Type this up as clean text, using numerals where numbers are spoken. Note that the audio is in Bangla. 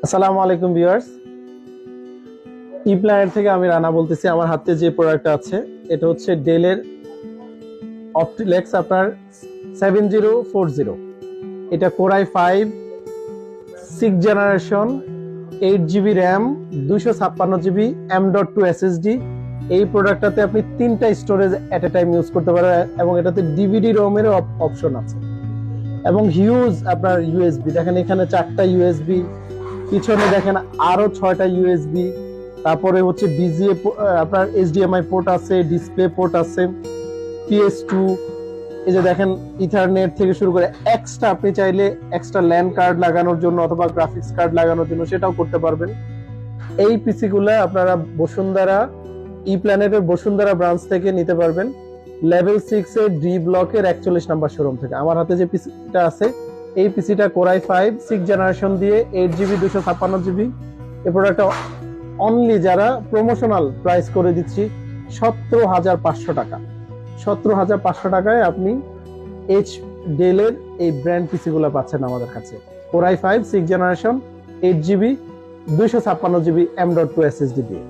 আসসালামু আলাইকুম ভিউয়ার্স, ই প্ল্যানেট থেকে আমি রানা বলতেছি। আমার হাতে যে প্রোডাক্টটা আছে এটা হচ্ছে ডেলের অপটিলেক্স আপনার 7040। এটা core i5 6 generation 8 GB RAM 256 GB M.2 SSD। এই প্রোডাক্টটাতে আপনি 3টা স্টোরেজ এট এ টাইম ইউজ করতে পারেন এবং এটাতে ডিভিডি রোমেরও অপশন আছে এবং হিউজ আপনার ইউএসবি দেখেন, এখানে 4টা ইউএসবি, পিছনে দেখেন আরো 6টা ইউএসবি, তারপরে হচ্ছে ডিজিএ আপনার এইচডিএমআই পোর্ট আছে, ডিসপ্লে পোর্ট আছে, PS2, এই যে দেখেন ইথারনেট থেকে শুরু করে এক্সট্রা আপনি চাইলে এক্সট্রা ল্যান্ড কার্ড লাগানোর জন্য অথবা গ্রাফিক্স কার্ড লাগানোর জন্য সেটাও করতে পারবেন। এই পিসি গুলো আপনারা বসুন্ধরা ই প্ল্যানেটের বসুন্ধরা ব্রাঞ্চ থেকে নিতে পারবেন, লেভেল 6 এর ডি ব্লকের 41 নাম্বার শোরুম থেকে। আমার হাতে যে পিসিটা আছে এই পিসিটা কোর i5 6 জেনারেশন দিয়ে 8 GB 256 GB। এই প্রোডাক্টটা অনলি যারা প্রমোশনাল প্রাইস করে দিচ্ছি 17,500 টাকা। 17,500 টাকায় আপনি ডেলের এই ব্র্যান্ড পিসি গুলো পাচ্ছেন আমাদের কাছে, core i5 6 generation 8 GB 256 GB M.2 SSD দিয়ে।